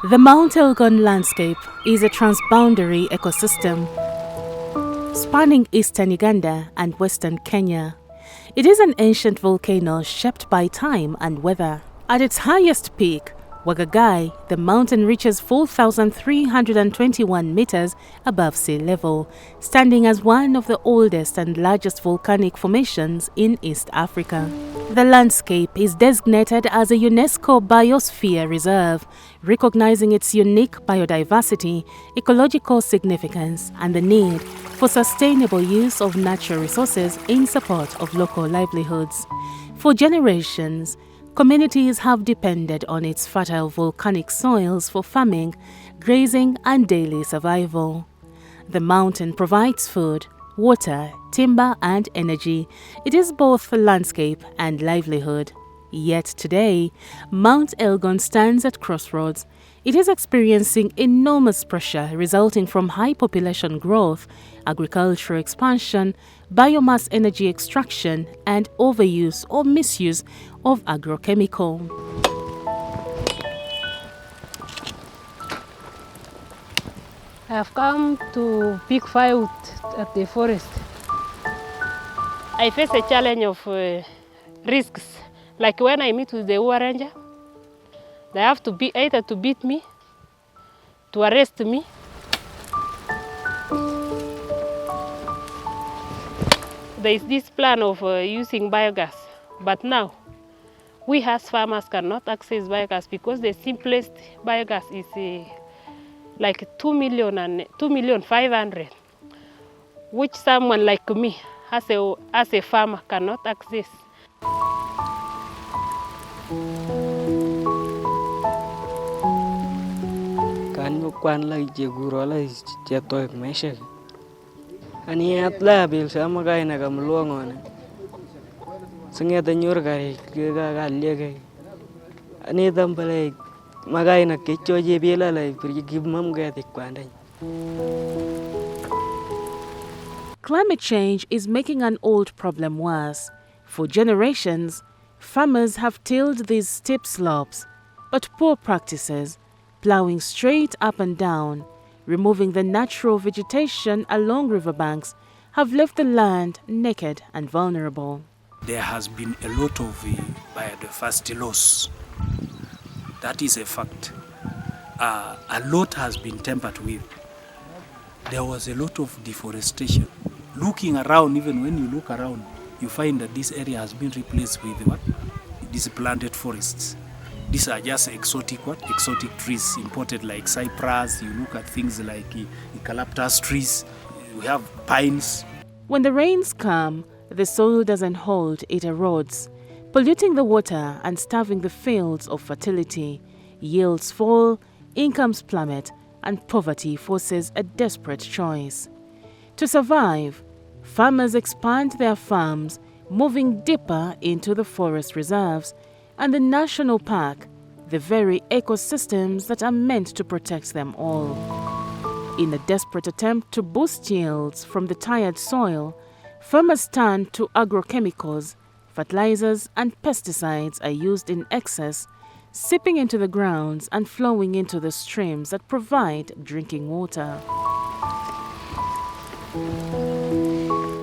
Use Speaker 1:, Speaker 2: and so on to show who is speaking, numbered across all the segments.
Speaker 1: The Mount Elgon landscape is a transboundary ecosystem spanning eastern Uganda and western Kenya. It is an ancient volcano shaped by time and weather. At its highest peak, Wagagai, the mountain reaches 4,321 meters above sea level, standing as one of the oldest and largest volcanic formations in East Africa. The landscape is designated as a UNESCO Biosphere Reserve, recognizing its unique biodiversity, ecological significance, and the need for sustainable use of natural resources in support of local livelihoods. For generations, communities have depended on its fertile volcanic soils for farming, grazing, and daily survival. The mountain provides food, water, timber, and energy. It is both landscape and livelihood. Yet today, Mount Elgon stands at crossroads. It is experiencing enormous pressure resulting from high population growth, agricultural expansion, biomass energy extraction, and overuse or misuse of agrochemical.
Speaker 2: I have come to pick firewood at the forest. I face a challenge of risks. Like when I meet with the war ranger, they have to be either to beat me, to arrest me. There is this plan of using biogas, but now we as farmers cannot access biogas because the simplest biogas is like 2,500,000, which someone like me as a farmer cannot access.
Speaker 3: Kan kwan lai je guro lai je toy meshe ani atla bil sama gai na kam luongone singe ta nyur gai ga lege ani tambale magai na ke choje bila lai pri gimam ga te kwandai.
Speaker 1: Climate change is making an old problem worse. For generations, farmers have tilled these steep slopes, but poor practices, plowing straight up and down, removing the natural vegetation along riverbanks, have left the land naked and vulnerable.
Speaker 4: There has been a lot of biodiversity loss. That is a fact. A lot has been tampered with. There was a lot of deforestation. Looking around, even when you look around, you find that this area has been replaced with what? These planted forests. These are just exotic trees imported, like cypress. You look at things like eucalyptus trees. We have pines.
Speaker 1: When the rains come, the soil doesn't hold, it erodes, polluting the water and starving the fields of fertility. Yields fall, incomes plummet, and poverty forces a desperate choice. To survive, farmers expand their farms, moving deeper into the forest reserves and the national park, the very ecosystems that are meant to protect them all. In a desperate attempt to boost yields from the tired soil, farmers turn to agrochemicals. Fertilizers and pesticides are used in excess, seeping into the grounds and flowing into the streams that provide drinking water.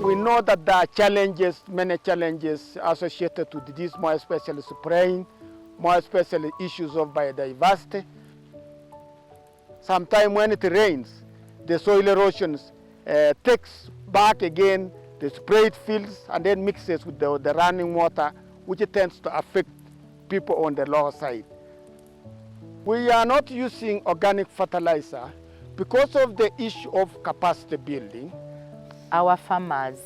Speaker 5: We know that there are challenges, many challenges associated with this, more especially spraying, more especially issues of biodiversity. Sometimes when it rains, the soil erosions takes back again the sprayed fields and then mixes with the running water, which tends to affect people on the lower side. We are not using organic fertilizer because of the issue of capacity building.
Speaker 6: Our farmers,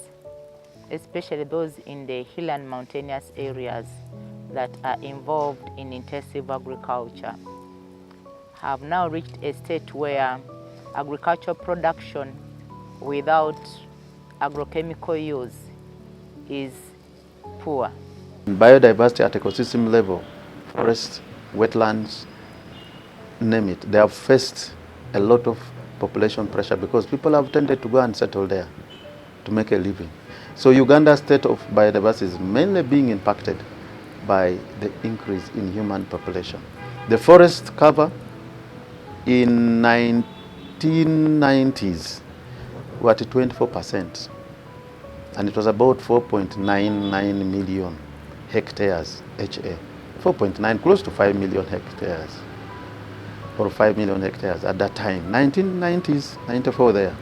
Speaker 6: especially those in the hill and mountainous areas that are involved in intensive agriculture, have now reached a state where agricultural production without agrochemical use is poor.
Speaker 7: Biodiversity at ecosystem level, forests, wetlands, name it, they have faced a lot of population pressure because people have tended to go and settle there to make a living. So Uganda's state of biodiversity is mainly being impacted by the increase in human population. The forest cover In 1990s, we were at 24%, and it was about 4.99 million hectares HA. 4.9, close to 5 million hectares, or 5 million hectares at that time. 1990s, 94 there.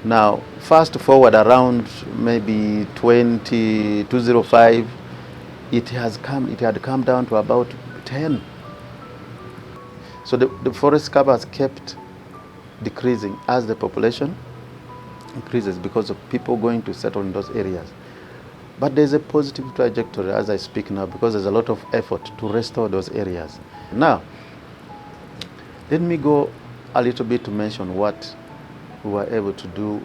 Speaker 7: Now, fast forward around maybe 2005, it had come down to about 10. So the forest cover has kept decreasing as the population increases because of people going to settle in those areas. But there's a positive trajectory as I speak now, because there's a lot of effort to restore those areas. Now, let me go a little bit to mention what we were able to do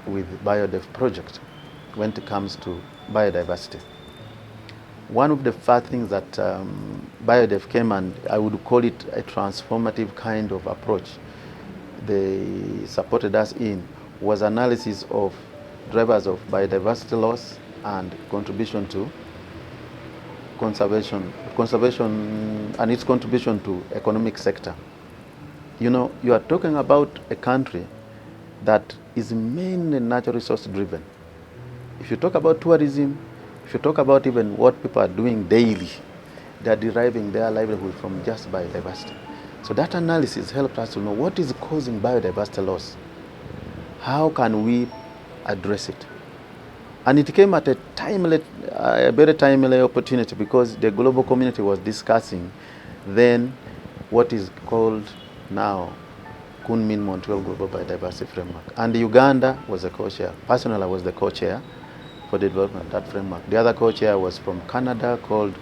Speaker 7: with the BioDev project when it comes to biodiversity. One of the first things that BioDev came, and I would call it a transformative kind of approach they supported us in, was analysis of drivers of biodiversity loss and contribution to conservation and its contribution to economic sector. You know, you are talking about a country that is mainly natural resource driven. If you talk about tourism, if you talk about even what people are doing daily, they are deriving their livelihood from just biodiversity. So that analysis helped us to know what is causing biodiversity loss. How can we address it? And it came at a very timely opportunity, because the global community was discussing then what is called now Kunming-Montreal Global Biodiversity Framework. And Uganda was a co-chair. Personally, I was the co-chair for the development of that framework. The other co-chair was from Canada, called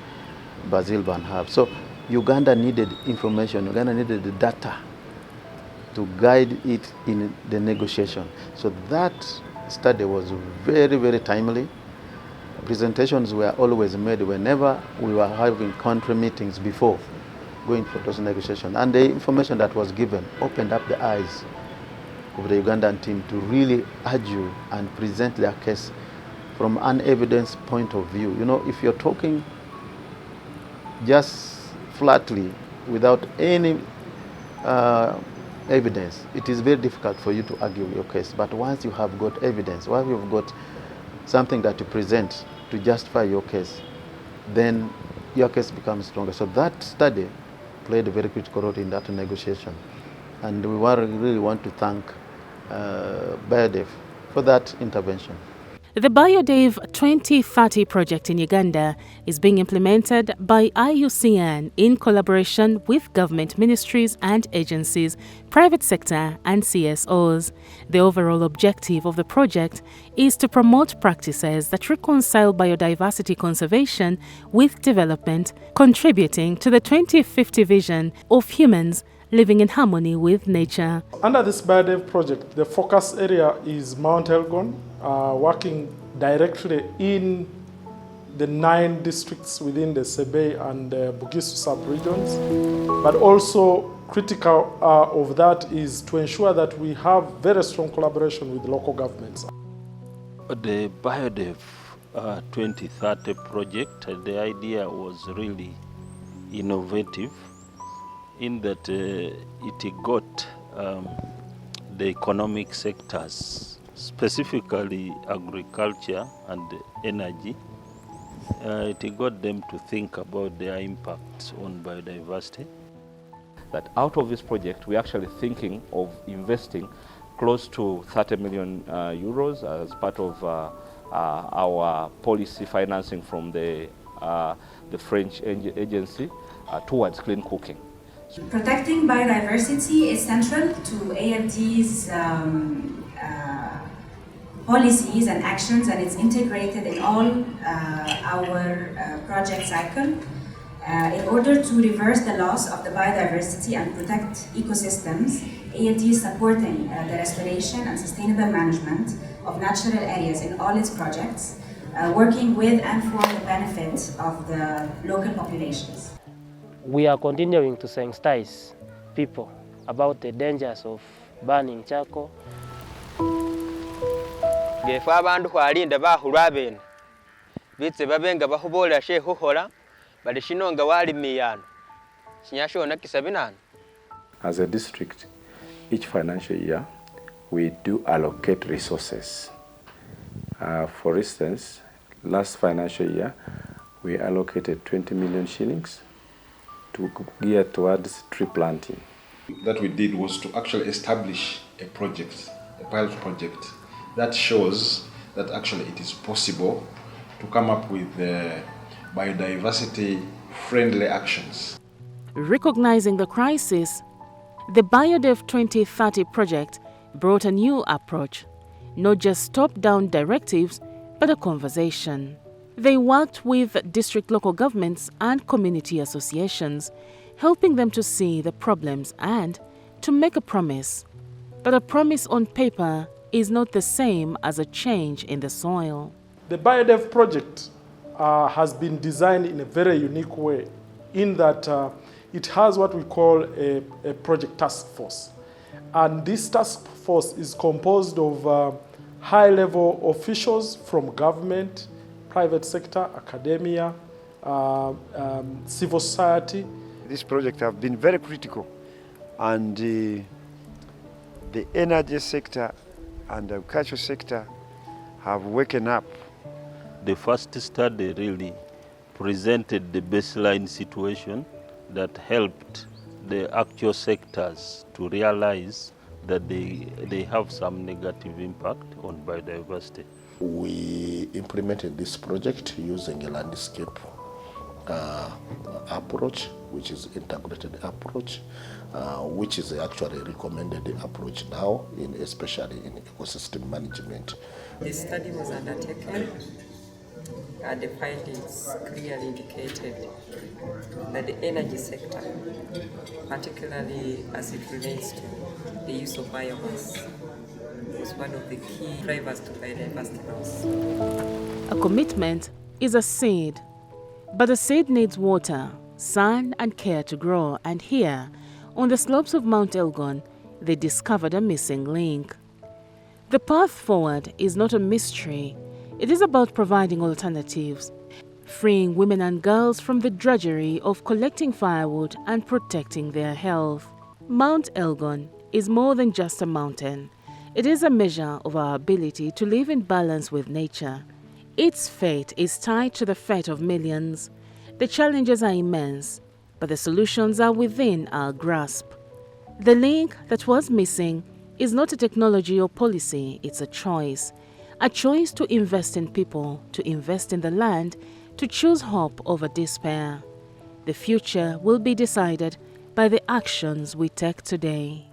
Speaker 7: Basil Van Herb. So Uganda needed information, Uganda needed the data to guide it in the negotiation. So that study was very, very timely. Presentations were always made whenever we were having country meetings before going for those negotiations. And the information that was given opened up the eyes of the Ugandan team to really argue and present their case from an evidence point of view. You know, if you're talking just flatly without any evidence, it is very difficult for you to argue your case. But once you have got evidence, once you've got something that you present to justify your case, then your case becomes stronger. So that study played a very critical role in that negotiation. And we really want to thank BioDev for that intervention.
Speaker 1: The BioDev 2030 project in Uganda is being implemented by IUCN in collaboration with government ministries and agencies, private sector and CSOs. The overall objective of the project is to promote practices that reconcile biodiversity conservation with development, contributing to the 2050 vision of humans living in harmony with nature.
Speaker 8: Under this BioDev project, the focus area is Mount Elgon, working directly in the 9 districts within the Sebe and Bugisu sub-regions. But also critical of that is to ensure that we have very strong collaboration with local governments.
Speaker 9: The BioDev 2030 project, the idea was really innovative in that it got the economic sectors, specifically agriculture and energy. It got them to think about their impacts on biodiversity.
Speaker 10: That out of this project, we're actually thinking of investing close to 30 million euros as part of our policy financing from the French agency towards clean cooking.
Speaker 11: Protecting biodiversity is central to AFD's policies and actions, and it's integrated in all our project cycle. In order to reverse the loss of the biodiversity and protect ecosystems, AFD is supporting the restoration and sustainable management of natural areas in all its projects, working with and for the benefit of the local populations.
Speaker 2: We are continuing to sensitize people about the dangers of burning charcoal.
Speaker 12: Gefa abantu kwalinda bahulwa bene bitse babenga bahubola shehuhola bali shinonga wali miyano sinyashona kisabinana
Speaker 13: as a district, each financial year, we do allocate resources. For instance, last financial year, we allocated 20 million shillings to gear towards tree planting.
Speaker 14: That we did was to actually establish a project, a pilot project, that shows that actually it is possible to come up with biodiversity-friendly actions.
Speaker 1: Recognizing the crisis, the BioDev 2030 project brought a new approach, not just top-down directives, but a conversation. They worked with district local governments and community associations, helping them to see the problems and to make a promise. But a promise on paper is not the same as a change in the soil.
Speaker 8: The BioDev project has been designed in a very unique way in that it has what we call a project task force. And this task force is composed of high-level officials from government, private sector, academia, civil society.
Speaker 15: This project has been very critical, and the energy sector and the agriculture sector have woken up.
Speaker 9: The first study really presented the baseline situation that helped the actual sectors to realize that they have some negative impact on biodiversity.
Speaker 16: We implemented this project using a landscape approach, which is integrated approach, which is actually recommended approach now, especially in ecosystem management.
Speaker 17: The study was undertaken and the findings clearly indicated that the energy sector, particularly as it relates to the use of biomass, was one of the key drivers to biodiversity loss.
Speaker 1: A commitment is a seed, but the seed needs water, sun and care to grow, and here, on the slopes of Mount Elgon, they discovered a missing link. The path forward is not a mystery. It is about providing alternatives, freeing women and girls from the drudgery of collecting firewood and protecting their health. Mount Elgon is more than just a mountain. It is a measure of our ability to live in balance with nature. Its fate is tied to the fate of millions. The challenges are immense, but the solutions are within our grasp. The link that was missing is not a technology or policy, it's a choice. A choice to invest in people, to invest in the land, to choose hope over despair. The future will be decided by the actions we take today.